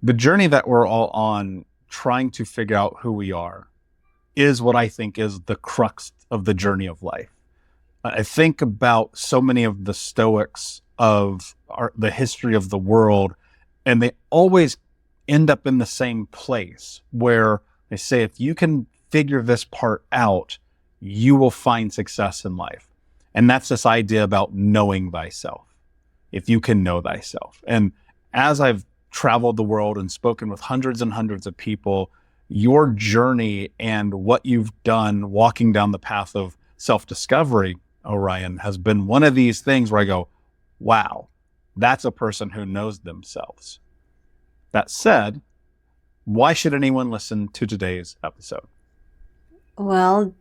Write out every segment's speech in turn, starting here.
The journey that we're all on, trying to figure out who we are, is what I think is the crux of the journey of life. I think about so many of the Stoics of the history of the world, and they always end up in the same place where they say, if you can figure this part out, you will find success in life. And that's this idea about knowing thyself, if you can know thyself. And as I've traveled the world and spoken with hundreds and hundreds of people, your journey and what you've done walking down the path of self-discovery, Orion, has been one of these things where I go, wow, that's a person who knows themselves. That said, why should anyone listen to today's episode? Well,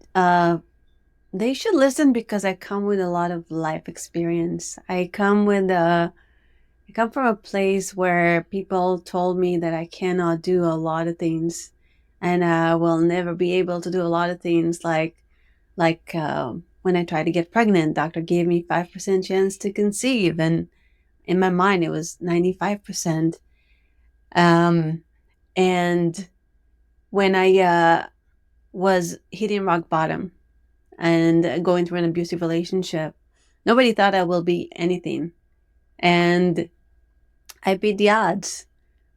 they should listen because I come with a lot of life experience. I come from a place where people told me that I cannot do a lot of things, and I will never be able to do a lot of things. Like when I tried to get pregnant, doctor gave me 5% chance to conceive, and in my mind it was 95%. Um, and when I was hitting rock bottom and going through an abusive relationship, nobody thought I will be anything. And I beat the odds.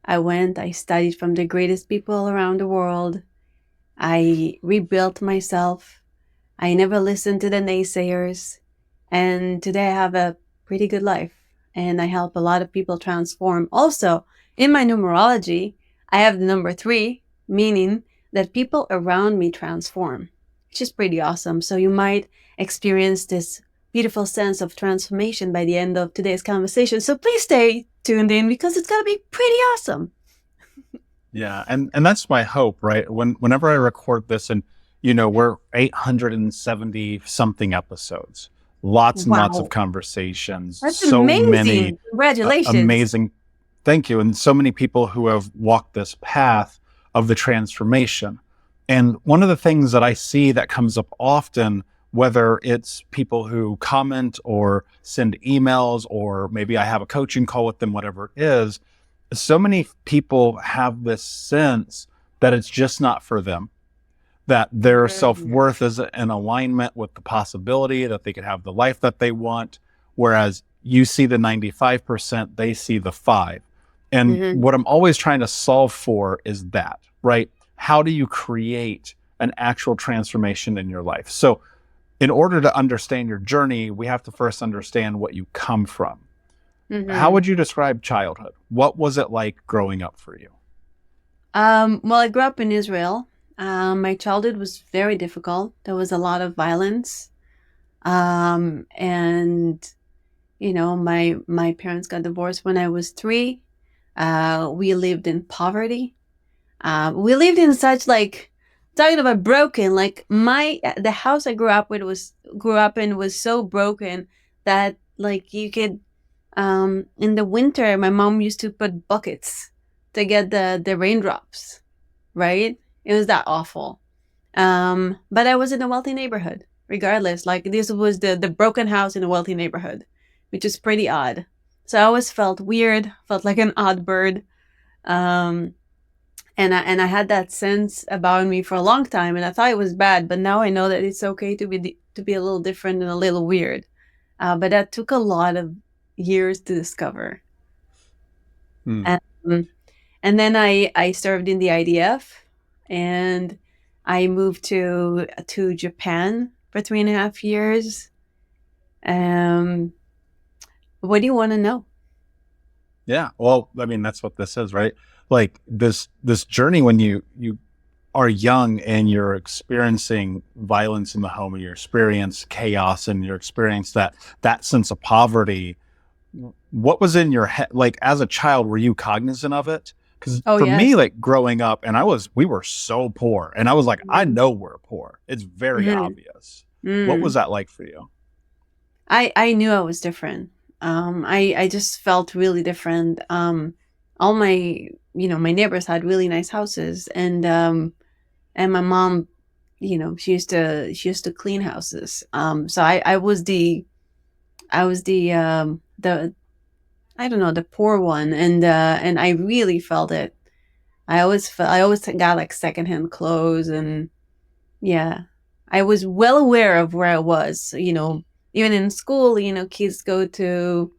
I studied from the greatest people around the world. I rebuilt myself. I never listened to the naysayers. And today I have a pretty good life. And I help a lot of people transform. Also, in my numerology, I have the number 3, meaning that people around me transform, which is pretty awesome. So you might experience this beautiful sense of transformation by the end of today's conversation. So please stay tuned in because it's going to be pretty awesome. Yeah, and that's my hope, right? Whenever I record this, and we're 870 something episodes, lots and lots of Wow. conversations, That's so many amazing. Congratulations. amazing, thank you, and so many people who have walked this path of the transformation. And one of the things that I see that comes up often, whether it's people who comment or send emails, or maybe I have a coaching call with them, whatever it is, so many people have this sense that it's just not for them, that their Mhm. self-worth is in alignment with the possibility that they could have the life that they want. Whereas you see the 95%, they see the 5. And Mhm. what I'm always trying to solve for is that, right? How do you create an actual transformation in your life? So in order to understand your journey, we have to first understand what you come from. How Mhm. would you describe childhood? What was it like growing up for you? Well, I grew up in Israel. My childhood was very difficult. There was a lot of violence. And my parents got divorced when I was 3. We lived in poverty. We lived in such, like, talking about broken. Like, the house I grew up in was so broken that, like, you could, in the winter, my mom used to put buckets to get the raindrops. Right? It was that awful. But I was in a wealthy neighborhood, regardless. Like, this was the broken house in a wealthy neighborhood, which is pretty odd. So I always felt weird, felt like an odd bird. Um, and I had that sense about me for a long time, and I thought it was bad. But now I know that it's okay to be a little different and a little weird. But that took a lot of years to discover. Hmm. Um, and then I served in the IDF, and I moved to Japan for 3.5 years. Um, what do you want to know? Yeah. Well, I mean, that's what this is, right? Like this journey when you are young and you're experiencing violence in the home, and you experience chaos, and you experience that sense of poverty. What was in your head? Like, as a child, were you cognizant of it? Because Oh for me, yes. like growing up, and we were so poor, and I was like, I Mhm. know we're poor. It's very Mhm. obvious. What was Mm. that like for you? I knew I was different. I just felt really different. All my neighbors had really nice houses, and my mom, she used to clean houses. So I was the I don't know, the poor one, and I really felt it. I always got like secondhand clothes, and yeah, I was well aware of where I was. Even in school, kids go to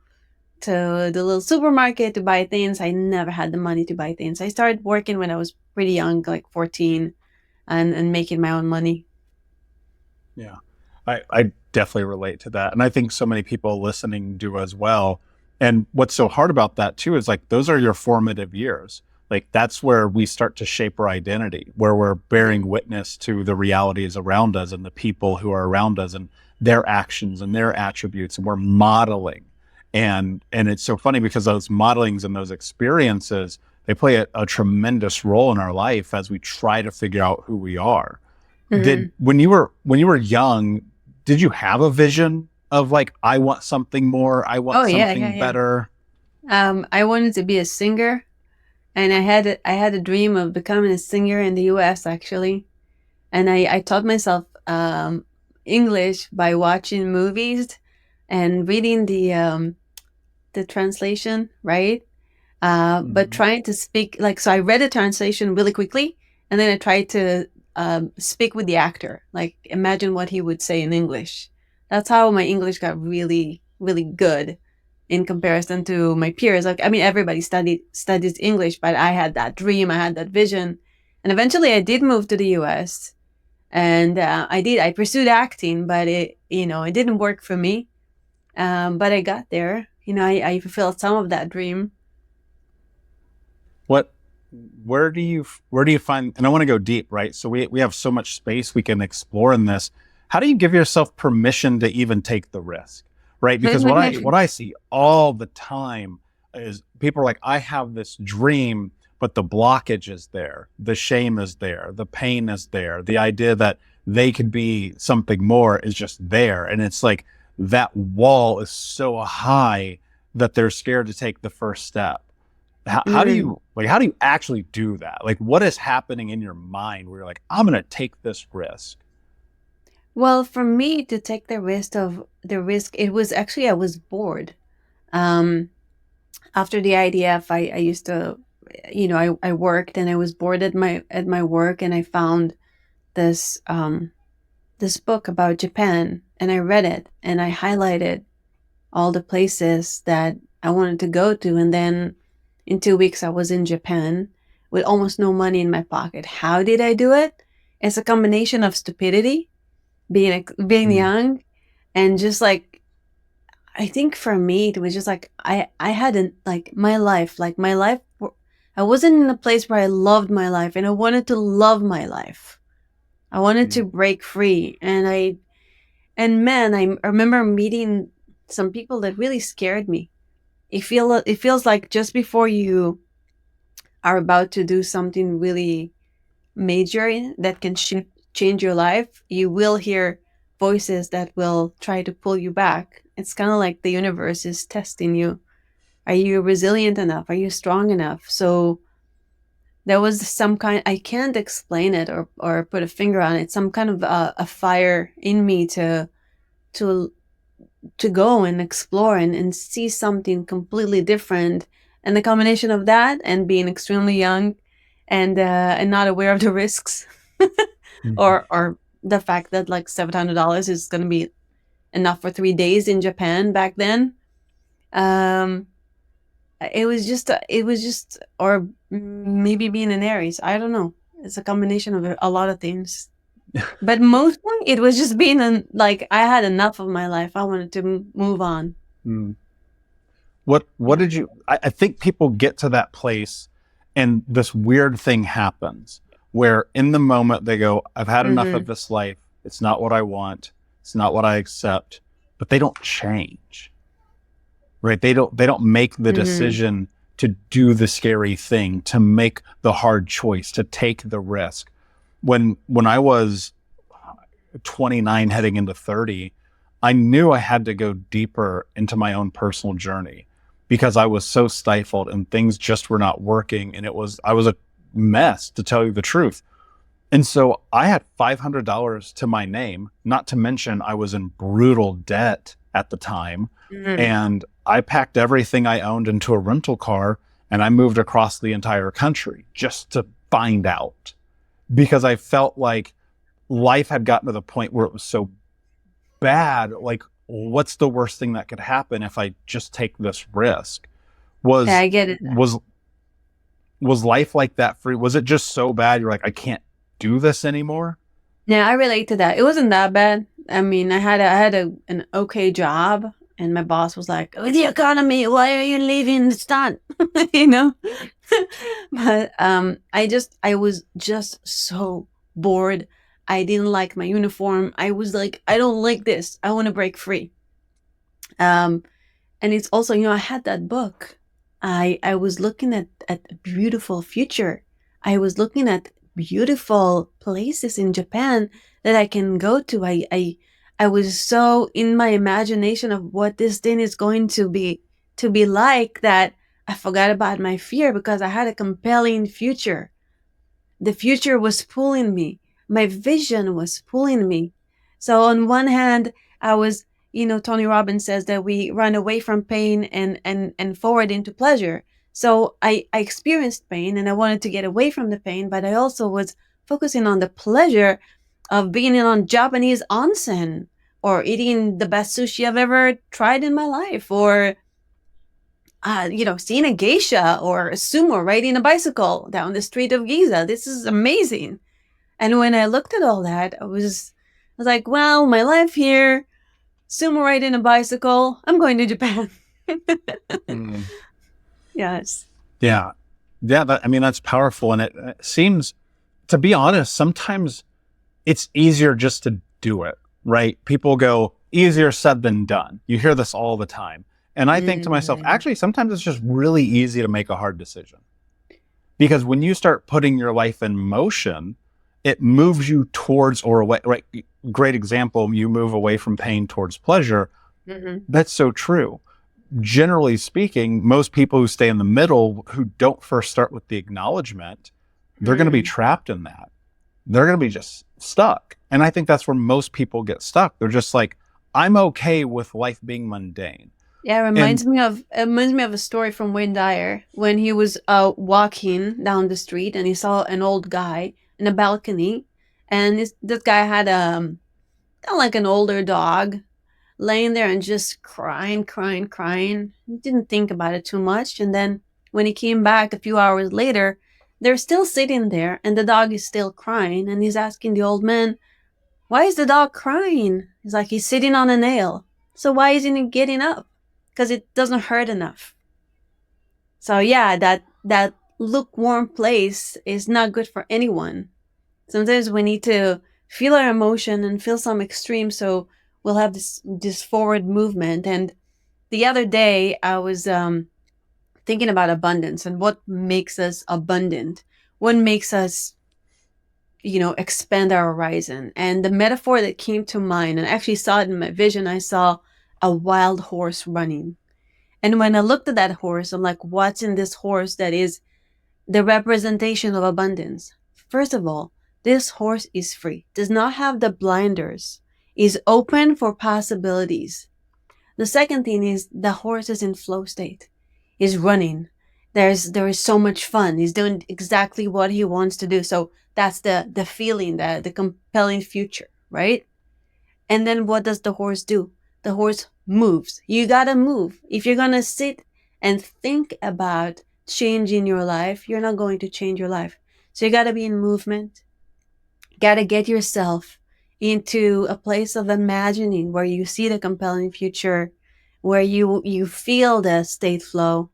the little supermarket to buy things. I never had the money to buy things. I started working when I was pretty young, like 14, and making my own money. Yeah. I definitely relate to that. And I think so many people listening do as well. And what's so hard about that too is like those are your formative years. Like that's where we start to shape our identity, where we're bearing witness to the realities around us and the people who are around us and their actions and their attributes. And we're modeling. And it's so funny because those modelings and those experiences, they play a tremendous role in our life as we try to figure out who we are. Mm-hmm. Did when you were young, did you have a vision of like I want something more, I want Oh yeah, something yeah, better? yeah. I wanted to be a singer, and I had a dream of becoming a singer in the U.S. actually, and I taught myself English by watching movies and reading the translation, right? But Mhm. trying to speak like, so I read the translation really quickly, and then I tried to speak with the actor, like imagine what he would say in English. That's how my English got really, really good in comparison to my peers. Like, I mean, everybody studies English, but I had that dream, I had that vision, and eventually I did move to the U.S. and I pursued acting, but it didn't work for me. But I got there. I fulfilled some of that dream. What where do you find, and I want to go deep, right? So we have so much space we can explore in this. How do you give yourself permission to even take the risk? Right? Because what I see all the time is people are like, I have this dream, but the blockage is there. The shame is there. The pain is there. The idea that they could be something more is just there. And it's like that wall is so high that they're scared to take the first step. How do Mm. you actually do that? Like what is happening in your mind where you're like, I'm going to take this risk? Well, for me to take the risk, it was actually I was bored. Um, After the IDF, I used to, I worked and I was bored at my work, and I found this this book about Japan, and I read it and I highlighted all the places that I wanted to go to, and then in 2 weeks I was in Japan with almost no money in my pocket. How did I do it? It's a combination of stupidity, being Mm, young, and just like, I think for me it was just like I hadn't like my life. I wasn't in a place where I loved my life, and I wanted to love my life. I wanted mm, to break free, and man, I remember meeting some people that really scared me. It feels like just before you are about to do something really major that can change your life, you will hear voices that will try to pull you back. It's kind of like the universe is testing you. Are you resilient enough? Are you strong enough? So there was some kind, I can't explain it or put a finger on it, some kind of a fire in me to to go and explore and see something completely different. And the combination of that and being extremely young and not aware of the risks, mm. or the fact that like $700 is going to be enough for 3 days in Japan back then. Um, it was just, or maybe being an Aries. I don't know. It's a combination of a lot of things. But mostly it was just being like I had enough of my life. I wanted to move on. Mm. What Yeah. did you I think people get to that place and this weird thing happens where in the moment they go, I've had enough of Mm-hmm. this life. It's not what I want. It's not what I accept, but they don't change. Right? They don't make the Mm-hmm. decision to do the scary thing, to make the hard choice, to take the risk. When I was 29 heading into 30, I knew I had to go deeper into my own personal journey because I was so stifled and things just were not working. And I was a mess, to tell you the truth. And so I had $500 to my name, not to mention I was in brutal debt at the time. Mm-hmm. And I packed everything I owned into a rental car and I moved across the entire country just to find out, because I felt like life had gotten to the point where it was so bad. Like, what's the worst thing that could happen if I just take this risk? Yeah, I get it. Was life like that for you? Was it just so bad you're like, I can't do this anymore? Yeah, I relate to that. It wasn't that bad. I mean, I had an okay job, and my boss was like, "With the economy, why are you leaving the state?" You know. But I was just so bored. I didn't like my uniform. I was like, I don't like this. I want to break free. Um, and it's also, I had that book. I was looking at a beautiful future. I was looking at beautiful places in Japan that I can go to. I was so in my imagination of what this thing is going to be like, that I forgot about my fear because I had a compelling future. The future was pulling me. My vision was pulling me. So on one hand, I was, Tony Robbins says that we run away from pain and forward into pleasure. So I experienced pain and I wanted to get away from the pain, but I also was focusing on the pleasure of being on Japanese onsen, or eating the best sushi I've ever tried in my life, or seeing a geisha or a sumo riding a bicycle down the street of Giza. This is amazing. And when I looked at all that, I was like, well, my life here, sumo riding a bicycle, I'm going to Japan. Yes. Yeah. Yeah. That's powerful. And it seems, to be honest, sometimes it's easier just to do it, right? People go, easier said than done. You hear this all the time. And I think to myself, actually, sometimes it's just really easy to make a hard decision. Because when you start putting your life in motion, it moves you towards or away, right? Great example, you move away from pain towards pleasure. Mm-hmm. That's so true. Generally speaking, most people who stay in the middle, who don't first start with the acknowledgement, they're going to be trapped in that. They're going to be just stuck. And I think that's where most people get stuck. They're just like, I'm okay with life being mundane. Yeah, it reminds me of a story from Wayne Dyer, when he was walking down the street and he saw an old guy in a balcony, and this guy had like an older dog laying there and just crying. He didn't think about it too much, and then when he came back a few hours later, they're still sitting there and the dog is still crying, and he's asking the old man, "Why is the dog crying?" He's like, "He's sitting on a nail." So why isn't he getting up? Because it doesn't hurt enough. So yeah, that lukewarm place is not good for anyone. Sometimes we need to feel our emotion and feel some extreme, so we'll have this forward movement. And the other day, I was thinking about abundance and what makes us abundant, what makes us, expand our horizon. And the metaphor that came to mind, and I actually saw it in my vision, I saw a wild horse running. And when I looked at that horse, I'm like, what's in this horse that is the representation of abundance? First of all, this horse is free, does not have the blinders, is open for possibilities. The second thing is the horse is in flow state, is running. There is so much fun. He's doing exactly what he wants to do. So that's the feeling, the compelling future, right? And then what does the horse do? The horse moves. You gotta move. If you're gonna sit and think about changing your life, you're not going to change your life. So you gotta be in movement. Gotta get yourself into a place of imagining where you see the compelling future, where you feel the state flow.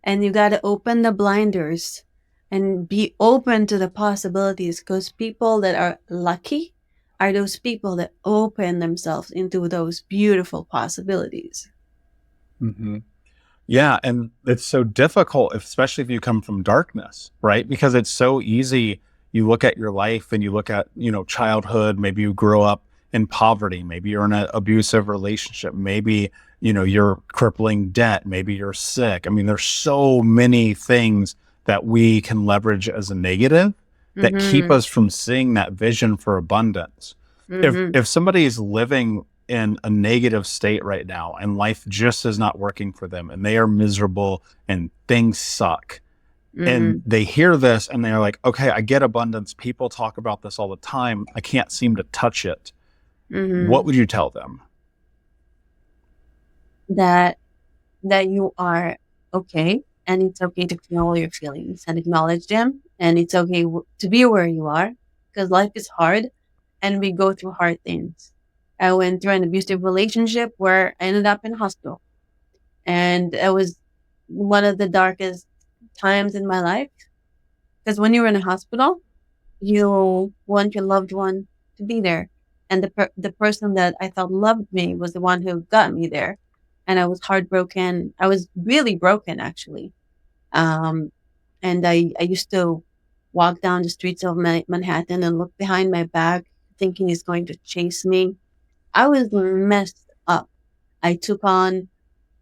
And you gotta open the blinders and be open to the possibilities, because people that are lucky are those people that open themselves into those beautiful possibilities. Mm-hmm. Yeah. And it's so difficult, especially if you come from darkness, right? Because it's so easy. You look at your life and you look at, childhood, maybe you grew up in poverty, maybe you're in an abusive relationship, maybe, you're crippling debt, maybe you're sick. I mean, there's so many things that we can leverage as a negative that keep us from seeing that vision for abundance. If somebody is living in a negative state right now and life just is not working for them and they are miserable and things suck. And Mm-hmm. they hear this and they're like, okay, I get abundance. People talk about this all the time. I can't seem to touch it. What Mm-hmm. would you tell them? That you are okay, and it's okay to feel all your feelings and acknowledge them, and it's okay to be where you are, because life is hard and we go through hard things. I went through an abusive relationship where I ended up in hospital, and it was one of the darkest times in my life, because when you're in a hospital, you want your loved one to be there, and the person that I thought loved me was the one who got me there, and I was heartbroken. I was really broken, actually. um, and I used to walk down the streets of Manhattan and look behind my back, thinking he's going to chase me. I was messed up. I took on,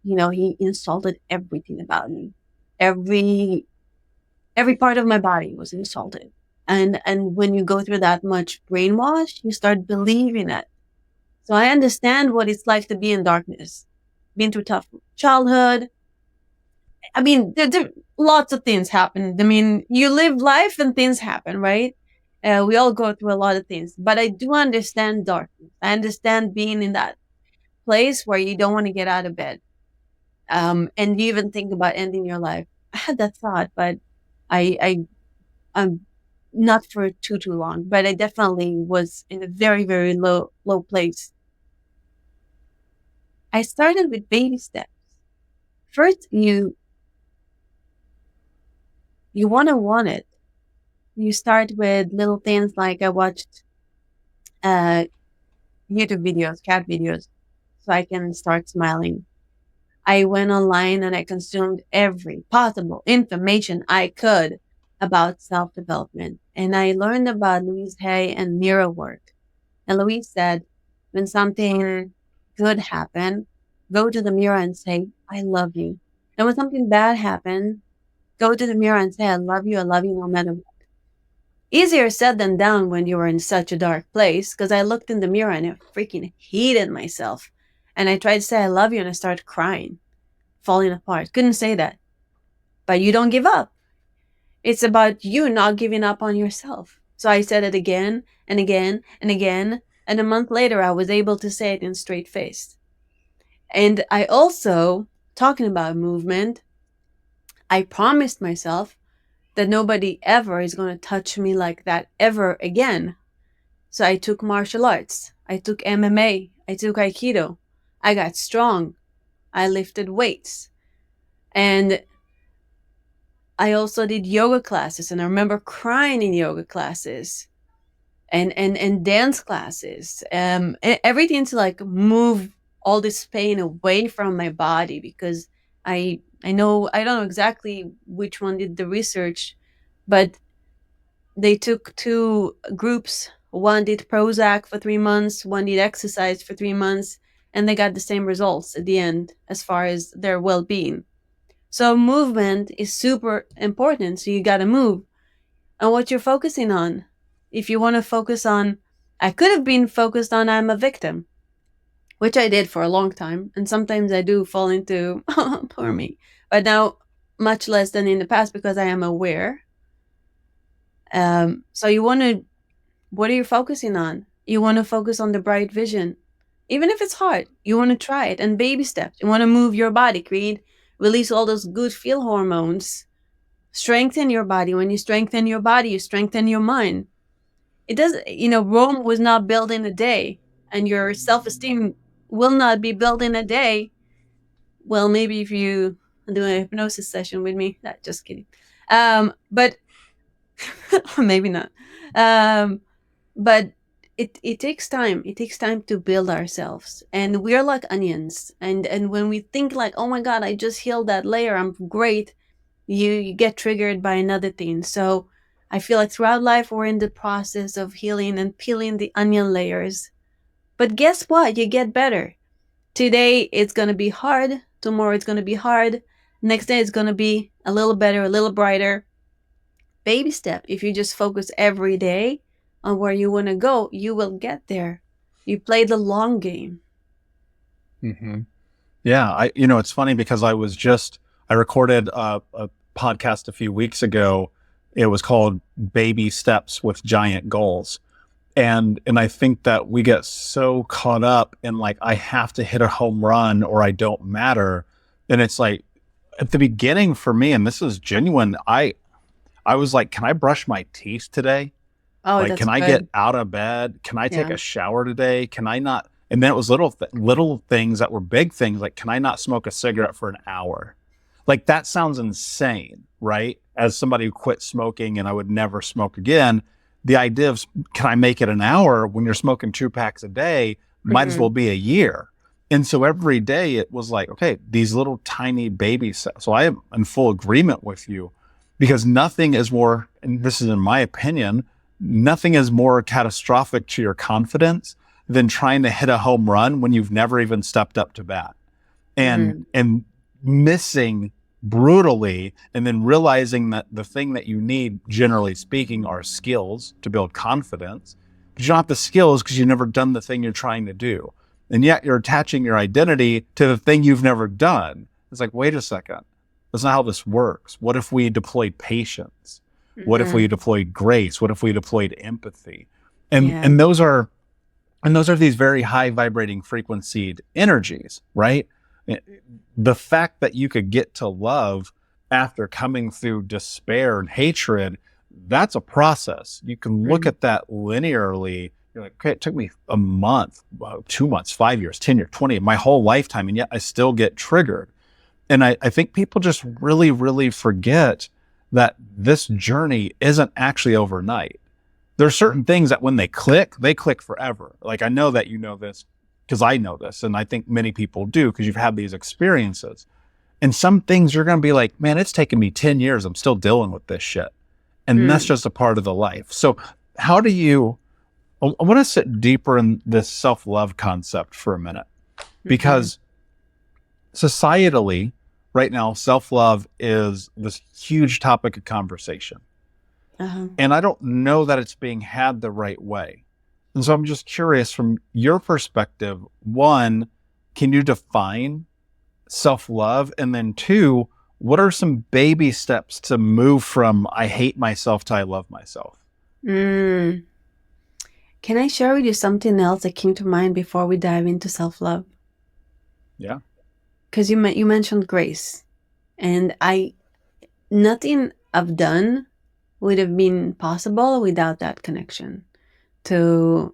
he insulted everything about me. Every every part of my body was insulted. And when you go through that much brainwash, you start believing it. So I understand what it's like to be in darkness. Been through tough childhood, I mean, there lots of things happen. I mean, you live life and things happen, right? We all go through a lot of things, but I do understand darkness. I understand being in that place where you don't want to get out of bed, and you even think about ending your life. I had that thought, but I, I'm not for too long. But I definitely was in a very very low place. I started with baby steps. First, you want it. You start with little things like I watched uh, YouTube videos, cat videos, so I can start smiling. I went online and I consumed every possible information I could about self development. And I learned about Louise Hay and mirror work. And Louise said, when something good happened, go to the mirror and say, I love you. And when something bad happened, go to the mirror and say, I love you no matter. Easier said than done when you were in such a dark place, because I looked in the mirror and I freaking hated myself. And I tried to say I love you and I started crying, falling apart. Couldn't say that. But you don't give up. It's about you not giving up on yourself. So I said it again and again and again. And a month later, I was able to say it in straight face. And I also, talking about movement, I promised myself that nobody ever is going to touch me like that ever again. So I took martial arts. I took MMA. I took Aikido. I got strong. I lifted weights. And I also did yoga classes. And I remember crying in yoga classes and dance classes. Everything to like move all this pain away from my body, because I don't know exactly which one did the research, but they took two groups. One did Prozac for 3 months, one did exercise for 3 months, and they got the same results at the end as far as their well being. So, movement is super important. So, you got to move. And what you're focusing on. If you want to focus on, I could have been focused on I'm a victim, which I did for a long time. And sometimes I do fall into, poor me. But now, much less than in the past because I am aware. So, you want to what are you focusing on? You want to focus on the bright vision. Even if it's hard, you want to try it and baby steps. You want to move your body, release all those good feel hormones, strengthen your body. When you strengthen your body, you strengthen your mind. It does, Rome was not built in a day, and your self esteem will not be built in a day. Well, maybe if you do a hypnosis session with me. Just kidding. But maybe not. Um, but it takes time. It takes time to build ourselves, and we're like onions. And when we think like, oh my god, I just healed that layer, I'm great, you get triggered by another thing. So I feel like throughout life we're in the process of healing and peeling the onion layers. But guess what? You get better. Today it's going to be hard, tomorrow it's going to be hard, next day it's going to be a little better, a little brighter. Baby step. If you just focus every day on where you want to go, you will get there. You play the long game. Hmm. Yeah, it's funny because I recorded a podcast a few weeks ago. It was called Baby Steps with Giant Goals. And I think that we get so caught up in like, I have to hit a home run or I don't matter. And it's like at the beginning for me, and this is genuine, I was like, can I brush my teeth today? Oh, Like, that's can I get good. out of bed? Can I take Yeah. a shower today? Can I not? And then it was little things that were big things. Like, can I not smoke a cigarette for an hour? Like, that sounds insane, right? As somebody who quit smoking and I would never smoke again, the idea of can I make it an hour when you're smoking 2 packs a day might as well Mm-mm. be a year. And so every day it was like, okay, these little tiny baby steps. So I am in full agreement with you because nothing is more, and this is in my opinion, nothing is more catastrophic to your confidence than trying to hit a home run when you've never even stepped up to bat Mm-hmm. and missing brutally and then realizing that the thing that you need, generally speaking, are skills to build confidence, but you don't have the skills because you've never done the thing you're trying to do, and yet you're attaching your identity to the thing you've never done. It's like, wait a second, that's not how this works. What if we deployed patience? What if we Mm-hmm. deployed grace? What if we deployed empathy? and Yeah. and those are and those are these very high vibrating frequency energies, right? The fact that you could get to love after coming through despair and hatred, that's a process. You can look Mm-hmm. at that linearly. You're like, okay, it took me a month, 2 months, 5 years, 10 years, 20, my whole lifetime, and yet I still get triggered. And I think people just really, really forget that this journey isn't actually overnight. There are certain things that when they click forever. Like, I know that you know this because I know this, and I think many people do because you've had these experiences. And some things you're going to be like, man, it's taken me 10 years. I'm still dealing with this shit. And that's Mm-hmm. just a part of the life. So, how do you, I want to sit deeper in this self love concept for a minute Mm-hmm. because societally, right now, self love is this huge topic of conversation. Uh-huh. And I don't know that it's being had the right way. And so I'm just curious from your perspective, one, can you define self love? And then two, what are some baby steps to move from I hate myself to I love myself? Mm. Can I share with you something else that came to mind before we dive into self-love? Yeah. Because you mentioned grace, and I nothing I've done would have been possible without that connection to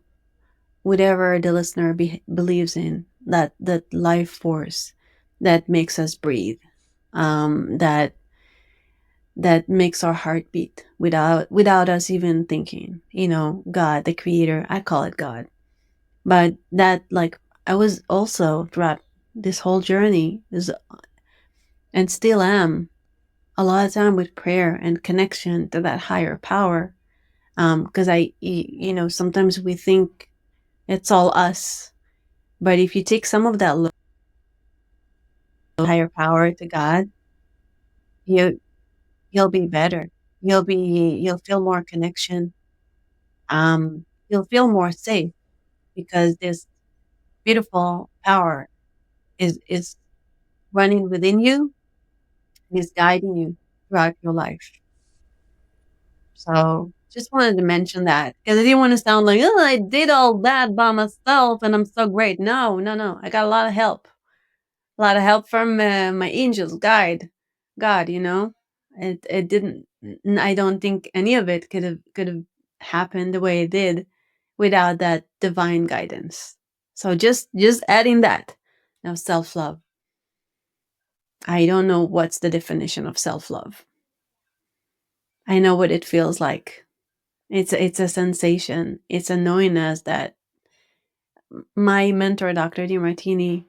whatever the listener believes in, that life force that makes us breathe, that makes our heart beat without us even thinking. God, the creator, I call it God. But that, like, I was also throughout this whole journey is, and still am, a lot of time with prayer and connection to that higher power. Because sometimes we think it's all us, but if you take some of that higher power to God, you you'll be better. You'll feel more connection. You'll feel more safe because this beautiful power is running within you and is guiding you throughout your life. So just wanted to mention that because I didn't want to sound like, oh, I did all that by myself and I'm so great. No, no, no. I got a lot of help. A lot of help from my angels, God. It didn't. I don't think any of it could have happened the way it did without that divine guidance. So just adding that. Now self love. I don't know what's the definition of self love. I know what it feels like. It's a sensation. It's a knowingness that my mentor, Dr. DiMartini,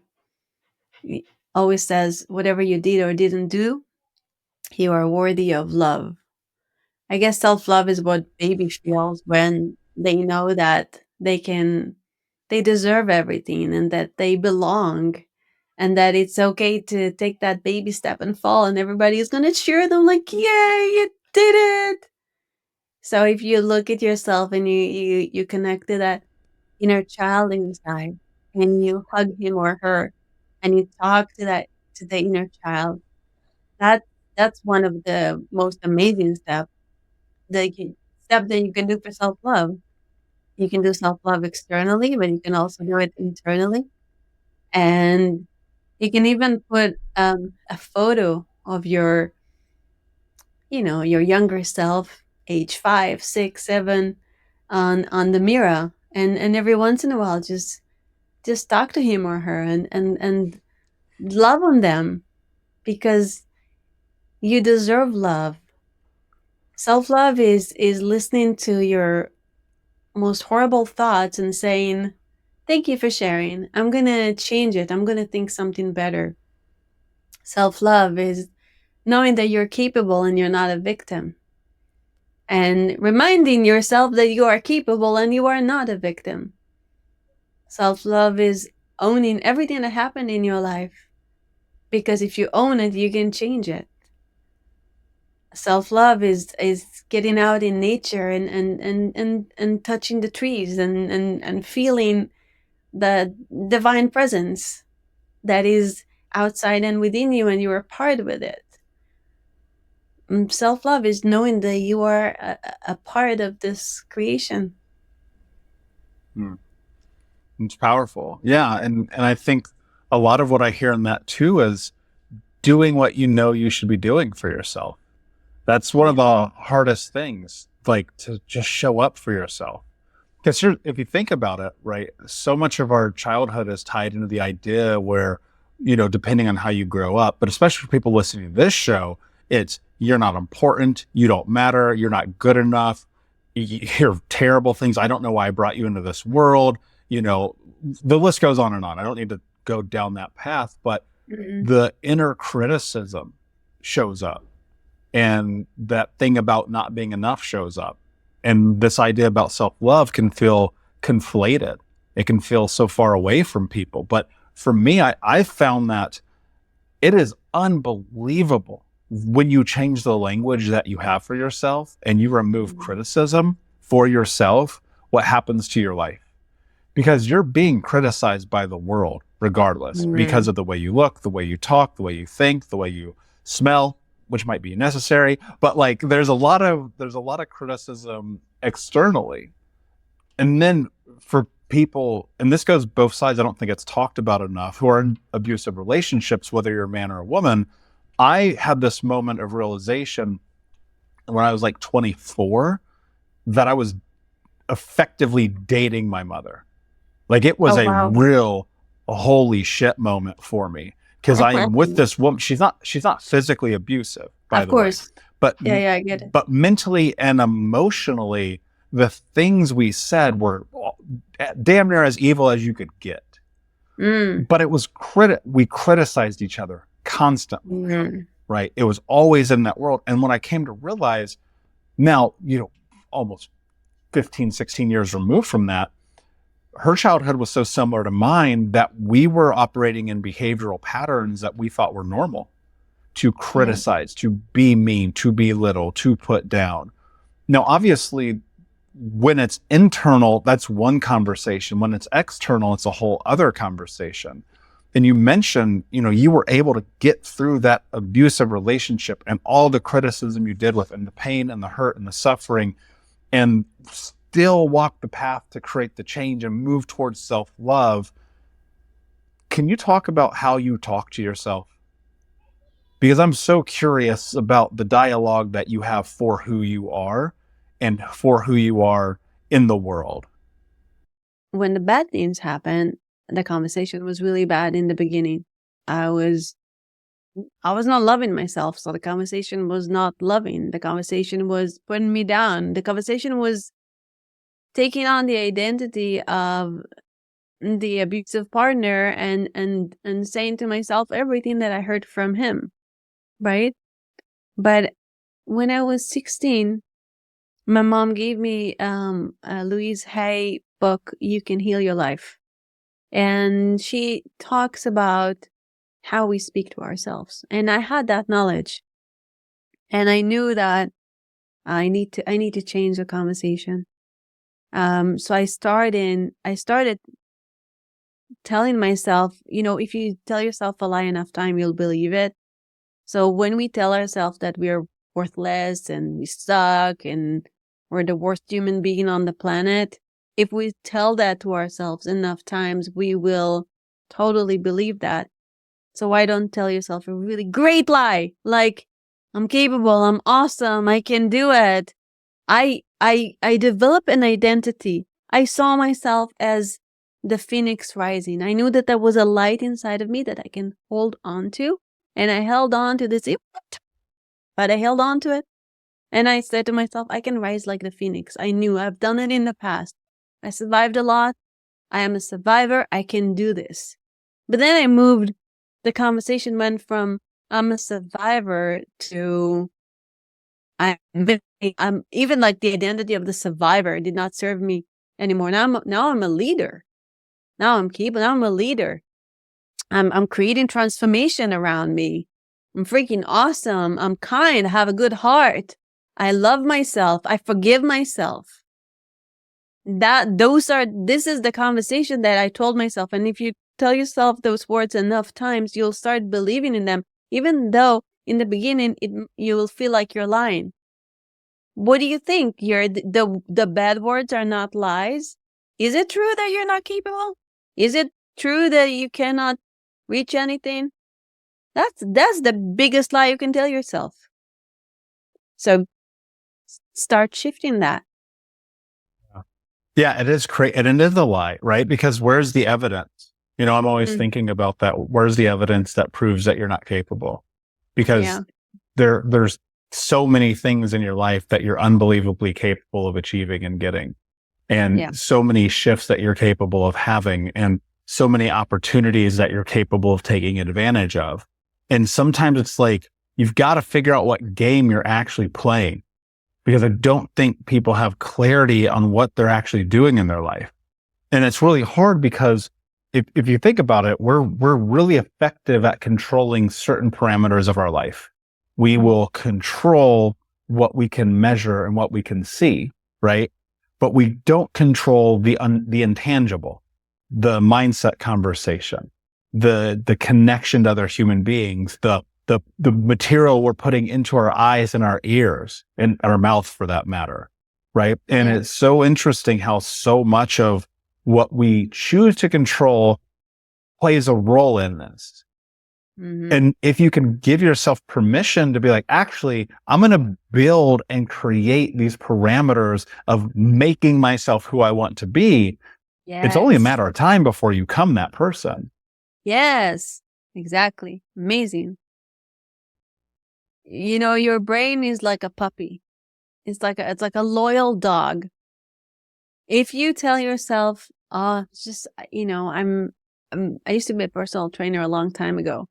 always says, whatever you did or didn't do, you are worthy of love. I guess self love is what baby feels when they know that they deserve everything and that they belong and that it's okay to take that baby step and fall and everybody is going to cheer them like, yay, you did it. So if you look at yourself and you connect to that inner child inside and you hug him or her and you talk to the inner child, that that's one of the most amazing step that you can do for self-love. You can do self-love externally, but you can also do it internally. And you can even put a photo of your, your younger self, age 5, 6, 7, on the mirror, and every once in a while, just talk to him or her, and love on them, because you deserve love. Self-love is listening to your most horrible thoughts and saying, "Thank you for sharing. I'm gonna change it. I'm gonna think something better." Self-love is knowing that you're capable and you're not a victim, and reminding yourself that you are capable and you are not a victim. Self-love is owning everything that happened in your life, because if you own it, you can change it. Self-love is getting out in nature and touching the trees and feeling the divine presence that is outside and within you, and you are part with it. Self-love is knowing that you are a part of this creation. Hmm. It's powerful. Yeah. And I think a lot of what I hear in that too is doing what you know you should be doing for yourself. That's one Yeah. of the hardest things, like to just show up for yourself. Because if you think about it, right, so much of our childhood is tied into the idea where, depending on how you grow up, but especially for people listening to this show, it's you're not important, you don't matter, you're not good enough, you hear terrible things. I don't know why I brought you into this world. The list goes on and on. I don't need to go down that path, but Mm-hmm. the inner criticism shows up, and that thing about not being enough shows up. And this idea about self-love can feel conflated. It can feel so far away from people. But for me, I found that it is unbelievable when you change the language that you have for yourself and you remove criticism for yourself, what happens to your life. Because you're being criticized by the world regardless, because Mm-hmm. of the way you look, the way you talk, the way you think, the way you smell, which might be necessary. But like there's a lot of criticism externally. And then for people, and this goes both sides, I don't think it's talked about enough, who are in abusive relationships, whether you're a man or a woman. I had this moment of realization when I was like 24 that I was effectively dating my mother. Like it was Oh, a wow. real holy shit moment for me, because I am with this woman. She's not physically abusive, by Of the way, course. but Yeah, yeah, I get it. but mentally and emotionally, the things we said were damn near as evil as you could get. Mm. But it was we criticized each other constantly, Mm. right? It was always in that world. And when I came to realize now, almost 15, 16 years removed from that, her childhood was so similar to mine that we were operating in behavioral patterns that we thought were normal: to Yeah. criticize, to be mean, to belittle, to put down. Now, obviously, when it's internal, that's one conversation. When it's external, it's a whole other conversation. And you mentioned, you were able to get through that abusive relationship and all the criticism you did with, and the pain and the hurt and the suffering, and still walk the path to create the change and move towards self-love. Can you talk about how you talk to yourself? Because I'm so curious about the dialogue that you have for who you are and for who you are in the world. When the bad things happened, the conversation was really bad in the beginning. I was I was not loving myself, so the conversation was not loving. The conversation was putting me down. The conversation was taking on the identity of the abusive partner, and saying to myself everything that I heard from him, right? But when I was 16, my mom gave me a Louise Hay book, You Can Heal Your Life. And she talks about how we speak to ourselves. And I had that knowledge. And I knew that I need to change the conversation. So I started telling myself, if you tell yourself a lie enough time, you'll believe it. So when we tell ourselves that we are worthless and we suck and we're the worst human being on the planet, if we tell that to ourselves enough times, we will totally believe that. So why don't tell yourself a really great lie? Like, I'm capable, I'm awesome, I can do it. I developed an identity. I saw myself as the phoenix rising. I knew that there was a light inside of me that I can hold on to. And I held on to this, but I held on to it. And I said to myself, I can rise like the phoenix. I knew I've done it in the past. I survived a lot. I am a survivor. I can do this. But then the conversation went from I'm a survivor to I'm even like the identity of the survivor did not serve me anymore. Now I'm a leader. Now I'm capable. Now I'm a leader. I'm creating transformation around me. I'm freaking awesome. I'm kind. I have a good heart. I love myself. I forgive myself. This is the conversation that I told myself. And if you tell yourself those words enough times, you'll start believing in them, even though in the beginning, you will feel like you're lying. What do you think? The bad words are not lies? Is it true that you're not capable? Is it true that you cannot reach anything? That's the biggest lie you can tell yourself. So start shifting that. Yeah, it is crazy. And it is a lie, right? Because where's the evidence? I'm always thinking about that. Where's the evidence that proves that you're not capable? Because there's so many things in your life that you're unbelievably capable of achieving and getting. And so many shifts that you're capable of having, and so many opportunities that you're capable of taking advantage of. And sometimes it's like, you've got to figure out what game you're actually playing, because I don't think people have clarity on what they're actually doing in their life. And it's really hard because if you think about it, we're really effective at controlling certain parameters of our life. We will control what we can measure and what we can see, right? But we don't control the intangible, the mindset conversation, the connection to other human beings, the material we're putting into our eyes and our ears and our mouth for that matter, right? And it's so interesting how so much of what we choose to control plays a role in this. Mm-hmm. And if you can give yourself permission to be like, actually, I'm going to build and create these parameters of making myself who I want to be. Yes. It's only a matter of time before you become that person. Yes, exactly. Amazing. Your brain is like a puppy. It's like a loyal dog. If you tell yourself, I used to be a personal trainer a long time ago.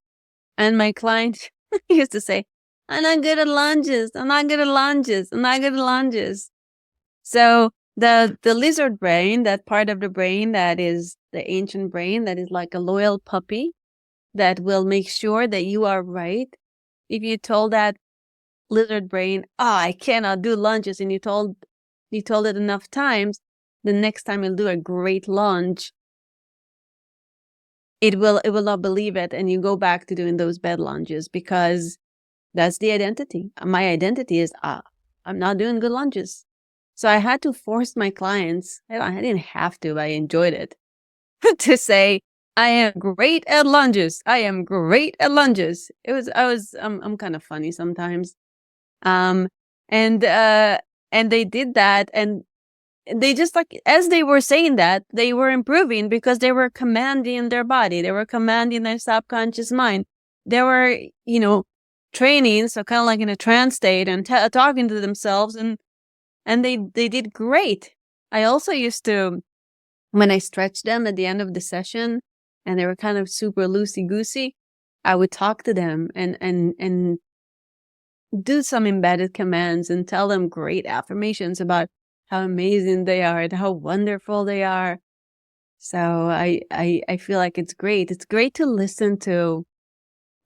And my client used to say, I'm not good at lunges. I'm not good at lunges. I'm not good at lunges. So the lizard brain, that part of the brain that is the ancient brain, that is like a loyal puppy that will make sure that you are right. If you told that lizard brain, I cannot do lunges, and you told it enough times, the next time you'll do a great lunge, it will not believe it, and you go back to doing those bad lunges, because that's the identity. My identity is I'm not doing good lunges. So I had to force my clients, I didn't have to, but I enjoyed it, to say, I am great at lunges. I am great at lunges. I'm kind of funny sometimes. And they did that, and they just, like, as they were saying that, they were improving because they were commanding their body. They were commanding their subconscious mind. They were, training. So kind of like in a trance state and talking to themselves, and they did great. I also used to, when I stretched them at the end of the session and they were kind of super loosey-goosey, I would talk to them and do some embedded commands and tell them great affirmations about how amazing they are and how wonderful they are. So I feel like it's great. It's great to listen to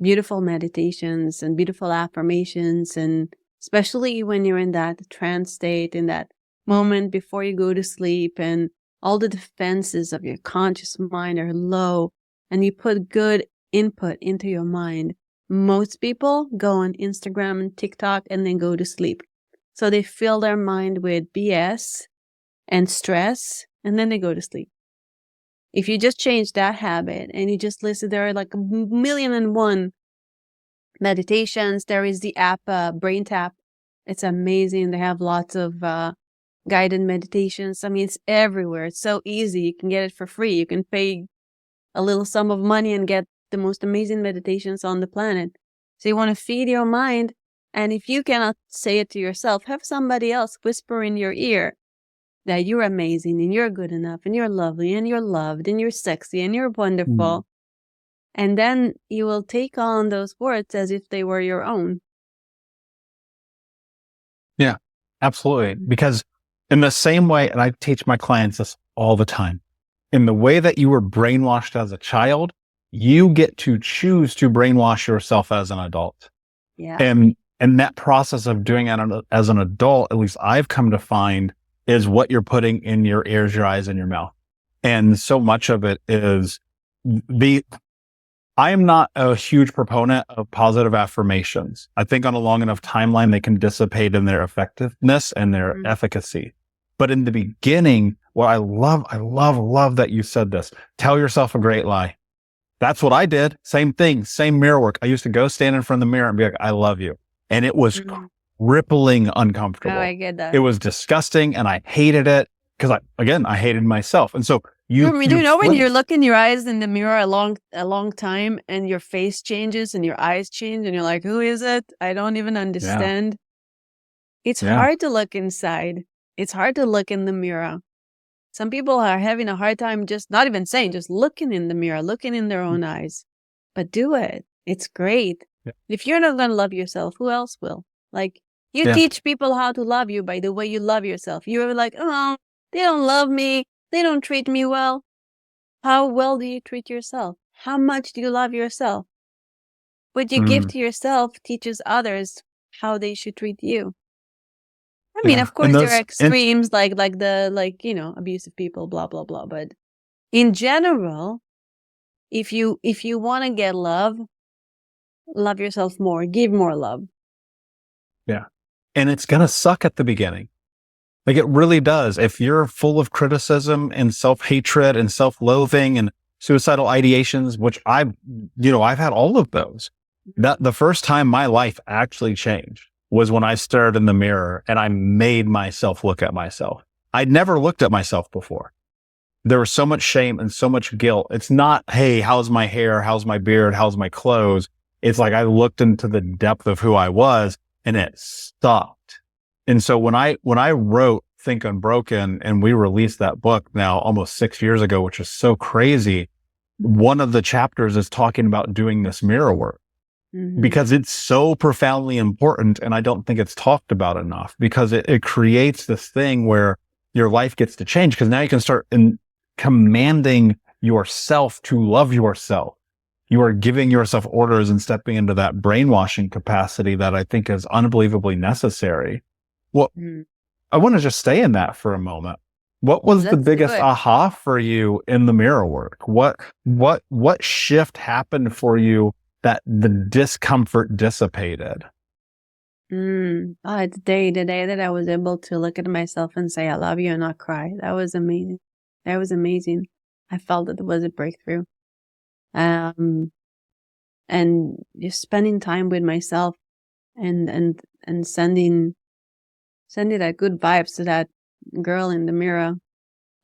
beautiful meditations and beautiful affirmations, and especially when you're in that trance state, in that moment before you go to sleep, and all the defenses of your conscious mind are low, and you put good input into your mind, most people go on Instagram and TikTok and then go to sleep. So they fill their mind with BS and stress, and then they go to sleep. If you just change that habit and you just listen, there are like 1,000,001 meditations. There is the app Brain Tap. It's amazing. They have lots of guided meditations. I mean, it's everywhere. It's so easy. You can get it for free. You can pay a little sum of money and get the most amazing meditations on the planet. So you want to feed your mind. And if you cannot say it to yourself, have somebody else whisper in your ear that you're amazing and you're good enough and you're lovely and you're loved and you're sexy and you're wonderful. And then you will take on those words as if they were your own. Yeah, absolutely. Because in the same way, and I teach my clients this all the time, in the way that you were brainwashed as a child, you get to choose to brainwash yourself as an adult. Yeah. And that process of doing it as an adult, at least I've come to find, is what you're putting in your ears, your eyes, and your mouth. And so much of it is I am not a huge proponent of positive affirmations. I think on a long enough timeline, they can dissipate in their effectiveness and their efficacy. But in the beginning, what I love that you said this. Tell yourself a great lie. That's what I did. Same thing, same mirror work. I used to go stand in front of the mirror and be like, I love you. And it was crippling uncomfortable. Oh, I get that. It was disgusting and I hated it because I hated myself. And so do you know when you look in your eyes in the mirror a long time and your face changes and your eyes change and you're like, who is it? I don't even understand. Yeah. It's hard to look inside. It's hard to look in the mirror. Some people are having a hard time just not even saying, just looking in the mirror, looking in their own eyes. But do it. It's great. Yeah. If you're not going to love yourself, who else will? Like, you teach people how to love you by the way you love yourself. You're like, oh, they don't love me. They don't treat me well. How well do you treat yourself? How much do you love yourself? What you give to yourself teaches others how they should treat you. I mean, of course, there are extremes like abusive people, blah, blah, blah. But in general, if you want to get love yourself more, give more love. Yeah. And it's going to suck at the beginning. Like it really does. If you're full of criticism and self-hatred and self-loathing and suicidal ideations, which I've had all of those, that the first time my life actually changed was when I stared in the mirror and I made myself look at myself. I'd never looked at myself before. There was so much shame and so much guilt. It's not, hey, how's my hair? How's my beard? How's my clothes? It's like I looked into the depth of who I was and it stopped. And so when I wrote Think Unbroken and we released that book now almost 6 years ago, which is so crazy, one of the chapters is talking about doing this mirror work because it's so profoundly important. And I don't think it's talked about enough because it creates this thing where your life gets to change because now you can start commanding yourself to love yourself. You are giving yourself orders and stepping into that brainwashing capacity that I think is unbelievably necessary. Well, I want to just stay in that for a moment. What was the biggest aha for you in the mirror work? What shift happened for you that the discomfort dissipated? The day that I was able to look at myself and say, I love you and not cry. That was amazing. I felt that it was a breakthrough. And just spending time with myself and sending that good vibes to that girl in the mirror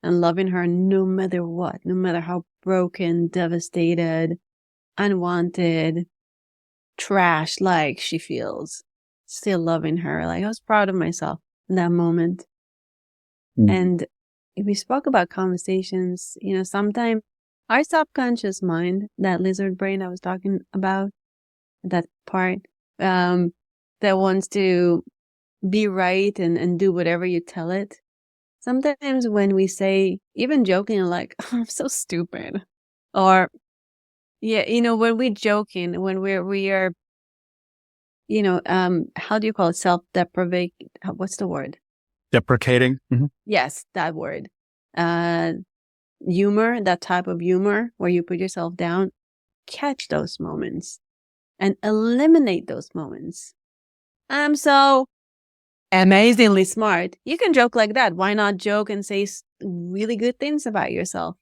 and loving her no matter what, no matter how broken, devastated, unwanted, trash like she feels, still loving her. Like I was proud of myself in that moment. And we spoke about conversations, sometimes our subconscious mind, that lizard brain I was talking about, that part, that wants to be right and do whatever you tell it. Sometimes when we say, even joking, like, oh, I'm so stupid. Or, when we're joking, when we are, how do you call it? Self-deprivate. What's the word? Deprecating. Yes, that word. humor, that type of humor where you put yourself down, catch those moments and eliminate those moments. I'm so amazingly smart. You can joke like that. Why not joke and say really good things about yourself?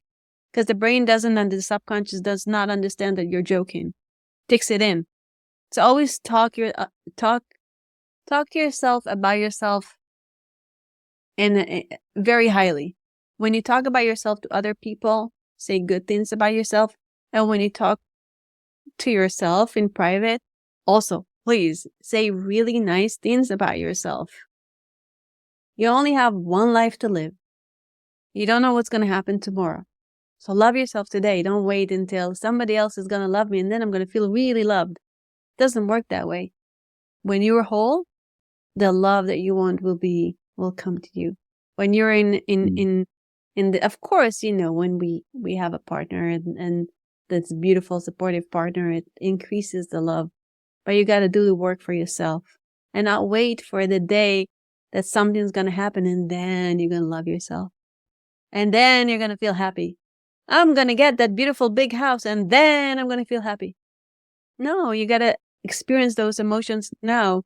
Because the brain doesn't, and the subconscious does not understand that you're joking. Takes it in. So always talk to yourself about yourself in very highly. When you talk about yourself to other people, say good things about yourself. And when you talk to yourself in private, also, please say really nice things about yourself. You only have one life to live. You don't know what's going to happen tomorrow. So love yourself today. Don't wait until somebody else is going to love me and then I'm going to feel really loved. It doesn't work that way. When you're whole, the love that you want will come to you. When you're in the, of course, when we have a partner and that's beautiful, supportive partner, it increases the love. But you got to do the work for yourself and not wait for the day that something's going to happen and then you're going to love yourself. And then you're going to feel happy. I'm going to get that beautiful big house and then I'm going to feel happy. No, you got to experience those emotions now.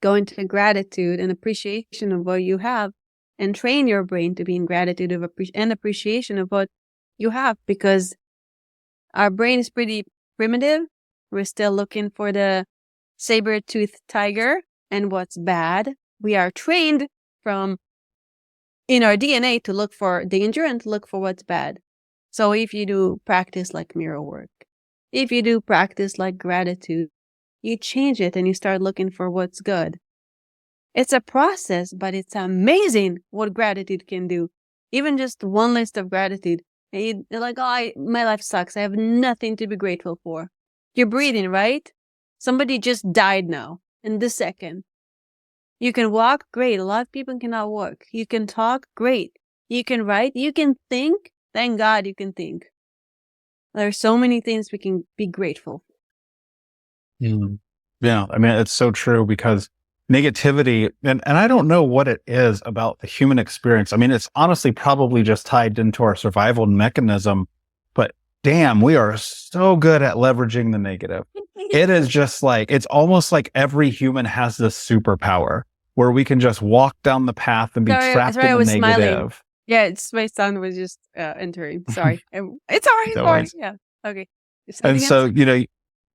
Go into gratitude and appreciation of what you have and train your brain to be in gratitude and appreciation of what you have, because our brain is pretty primitive. We're still looking for the saber-toothed tiger and what's bad. We are trained in our DNA to look for danger and to look for what's bad. So if you do practice like mirror work, if you do practice like gratitude, you change it and you start looking for what's good. It's a process, but it's amazing what gratitude can do. Even just one list of gratitude. And you're like, my life sucks. I have nothing to be grateful for. You're breathing, right? Somebody just died now in this second. You can walk, great. A lot of people cannot walk. You can talk, great. You can write, you can think. Thank God you can think. There are so many things we can be grateful for. Yeah, I mean, it's so true, because negativity, and I don't know what it is about the human experience. I mean, it's honestly probably just tied into our survival mechanism, but damn, we are so good at leveraging the negative. It is just like, it's almost like every human has this superpower where we can just walk down the path and be trapped in the negative. Smiling. Yeah, my son was just entering. Sorry. It's alright. Yeah. Okay. And so,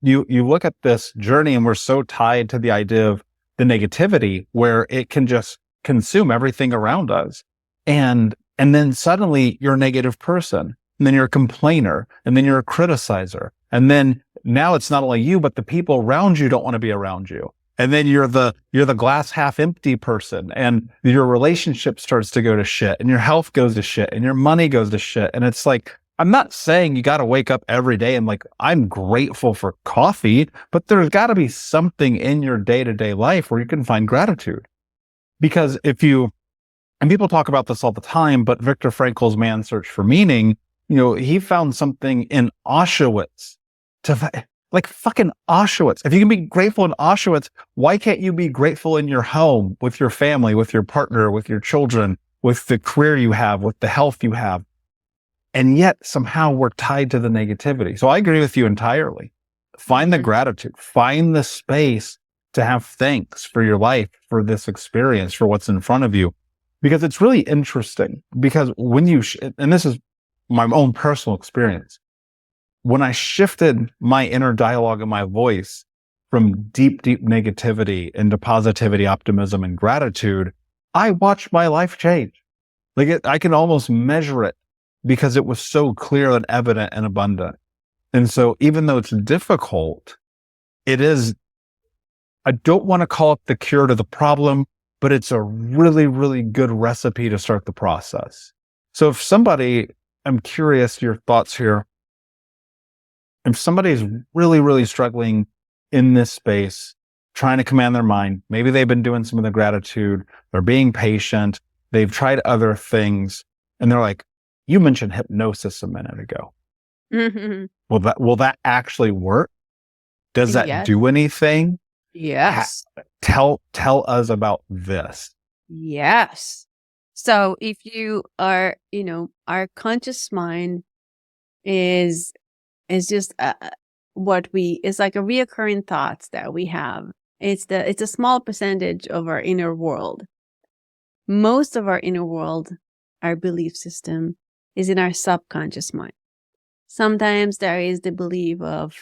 you look at this journey and we're so tied to the idea of the negativity where it can just consume everything around us. And then suddenly you're a negative person, and then you're a complainer, and then you're a criticizer. And then now it's not only you, but the people around you don't want to be around you. And then you're the glass half empty person, and your relationship starts to go to shit, and your health goes to shit, and your money goes to shit. And it's like, I'm not saying you got to wake up every day and like, I'm grateful for coffee, but there's got to be something in your day-to-day life where you can find gratitude. Because and people talk about this all the time, but Viktor Frankl's Man's Search for Meaning, he found something in Auschwitz like fucking Auschwitz. If you can be grateful in Auschwitz, why can't you be grateful in your home, with your family, with your partner, with your children, with the career you have, with the health you have? And yet somehow we're tied to the negativity. So I agree with you entirely. Find the gratitude, find the space to have thanks for your life, for this experience, for what's in front of you. Because it's really interesting, because when and this is my own personal experience, when I shifted my inner dialogue and my voice from deep, deep negativity into positivity, optimism, and gratitude, I watched my life change. Like I can almost measure it because it was so clear and evident and abundant. And so even though it's difficult, I don't want to call it the cure to the problem, but it's a really, really good recipe to start the process. So I'm curious your thoughts here. If somebody's really, really struggling in this space, trying to command their mind, maybe they've been doing some of the gratitude, they're being patient, they've tried other things, and they're like, you mentioned hypnosis a minute ago. Mm-hmm. Will that actually work? Does that do anything? Yes. Tell us about this. Yes. So if you are, our conscious mind is just it's like a reoccurring thoughts that we have. It's a small percentage of our inner world. Most of our inner world, our belief system, is in our subconscious mind. Sometimes there is the belief of,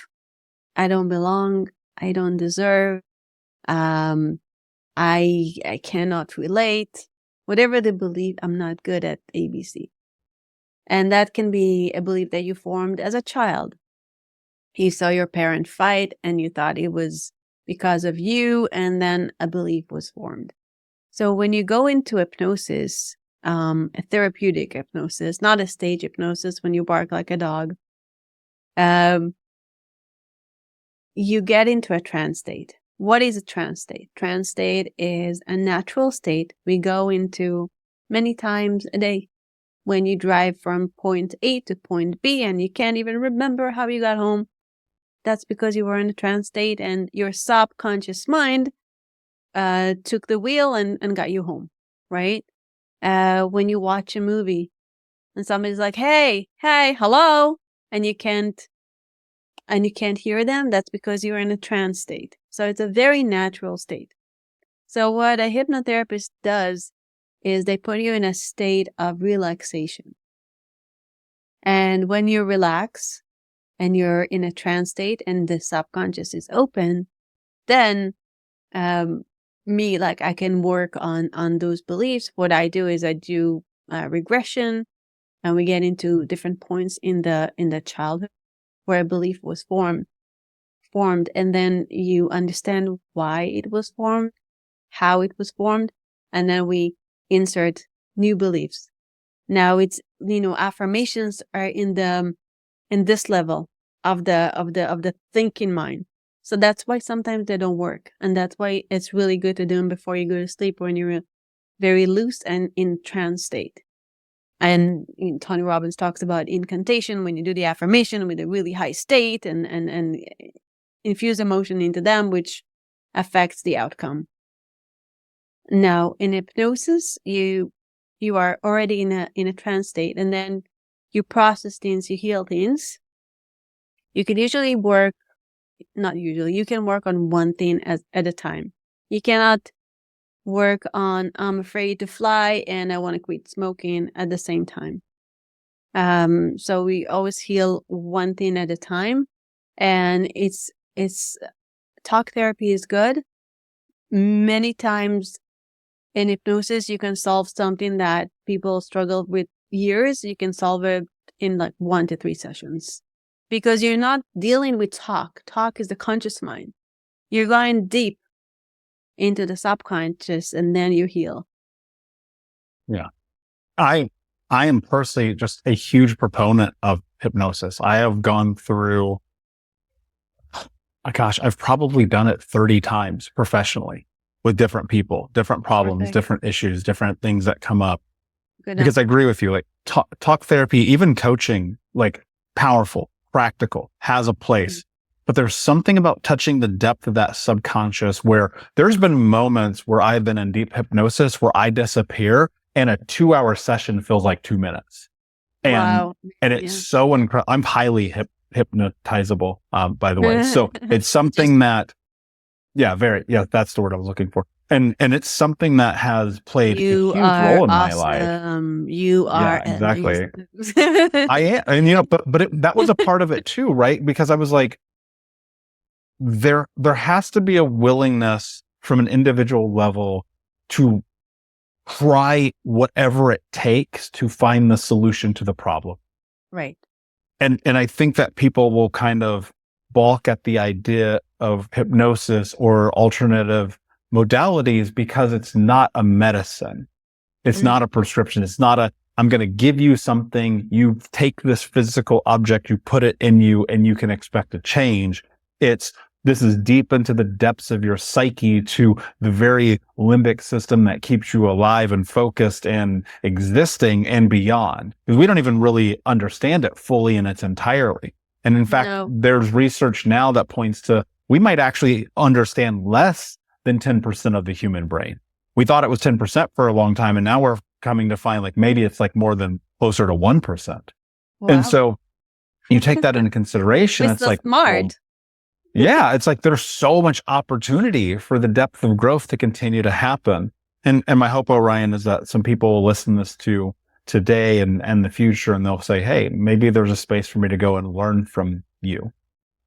I don't belong, I don't deserve, I cannot relate, whatever the belief, I'm not good at ABC. And that can be a belief that you formed as a child. You saw your parent fight and you thought it was because of you, and then a belief was formed. So when you go into hypnosis, a therapeutic hypnosis, not a stage hypnosis when you bark like a dog, you get into a trance state. What is a trance state? Trance state is a natural state we go into many times a day. When you drive from point A to point B and you can't even remember how you got home, that's because you were in a trance state and your subconscious mind took the wheel and got you home, right? When you watch a movie and somebody's like, hey, hello, and you can't hear them, that's because you're in a trance state. So it's a very natural state. So what a hypnotherapist does is they put you in a state of relaxation. And when you relax and you're in a trance state and the subconscious is open, then I can work on those beliefs. What I do is I do regression, and we get into different points in the childhood where a belief was formed, and then you understand why it was formed, how it was formed, and then we insert new beliefs. Now it's, affirmations are in this level of the thinking mind. So that's why sometimes they don't work, and that's why it's really good to do them before you go to sleep when you're very loose and in trance state. And Tony Robbins talks about incantation, when you do the affirmation with a really high state and infuse emotion into them, which affects the outcome. Now, in hypnosis, you are already in a trance state, and then you process things, you heal things. You can usually you can work on one thing at a time. You cannot work on, I'm afraid to fly and I want to quit smoking at the same time. So we always heal one thing at a time, and it's talk therapy is good. Many times in hypnosis, you can solve something that people struggle with years. You can solve it in like 1 to 3 sessions, because you're not dealing with talk. Talk is the conscious mind. You're going deep into the subconscious, and then you heal. Yeah. I am personally just a huge proponent of hypnosis. I have gone through, I've probably done it 30 times professionally with different people, different problems, Perfect. different issues, different things that come up. Good Because I agree with you, like talk therapy, even coaching, like powerful, practical, has a place. But there's something about touching the depth of that subconscious where there's been moments where I've been in deep hypnosis where I disappear and a 2-hour session feels like 2 minutes. And, wow. And it's so incredible. I'm highly hypnotizable, by the way. So it's something that, that's the word I was looking for. And it's something that has played a huge role in my life. You are exactly. I am, and but that was a part of it too, right? Because I was like, there has to be a willingness from an individual level to try whatever it takes to find the solution to the problem. Right. And I think that people will kind of balk at the idea of hypnosis or alternative modalities because it's not a medicine. It's not a prescription. It's not I'm going to give you something. You take this physical object, you put it in you, and you can expect a change. This is deep into the depths of your psyche, to the very limbic system that keeps you alive and focused and existing and beyond. Because we don't even really understand it fully in its entirety. And in fact, there's research now that points to we might actually understand less than 10% of the human brain. We thought it was 10% for a long time, and now we're coming to find like maybe it's like more than closer to 1%. Wow. And so you take that into consideration. We're It's so like, smart. yeah, it's like there's so much opportunity for the depth of growth to continue to happen. And my hope, Orion, is that some people will listen to this to today and the future, and they'll say, hey, maybe there's a space for me to go and learn from you.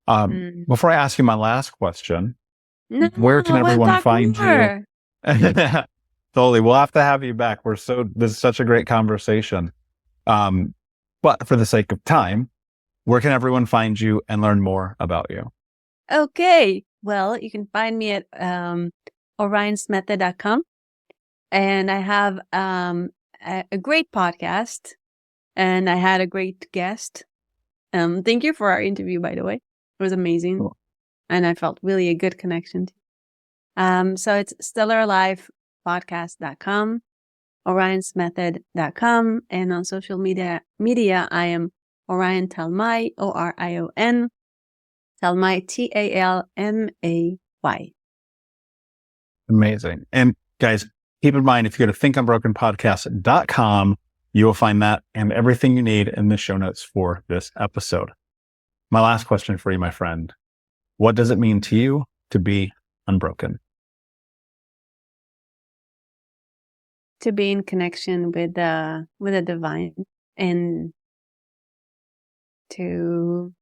Before I ask you my last question, where can everyone find you? Totally. We'll have to have you back. This is such a great conversation. But for the sake of time, where can everyone find you and learn more about you? Okay. Well, you can find me at orionsmethod.com. And I have a great podcast, and I had a great guest. Thank you for our interview, by the way. It was amazing. Cool. And I felt really a good connection. So it's stellarlifepodcast.com, orionsmethod.com, and on social media, I am Orion Talmay, Orion Talmay, Talmay. Amazing. And guys, keep in mind, if you go to thinkunbrokenpodcast.com, you will find that and everything you need in the show notes for this episode. My last question for you, my friend. What does it mean to you to be unbroken? To be in connection with the divine, and to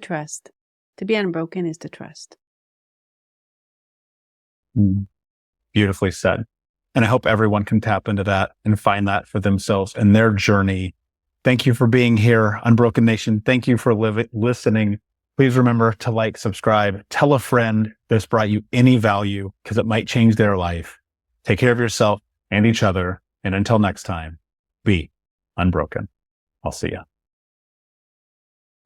trust. To be unbroken is to trust. Beautifully said. And I hope everyone can tap into that and find that for themselves in their journey. Thank you for being here, Unbroken Nation. Thank you for listening. Please remember to like, subscribe, tell a friend this brought you any value, because it might change their life. Take care of yourself and each other. And until next time, be unbroken. I'll see ya.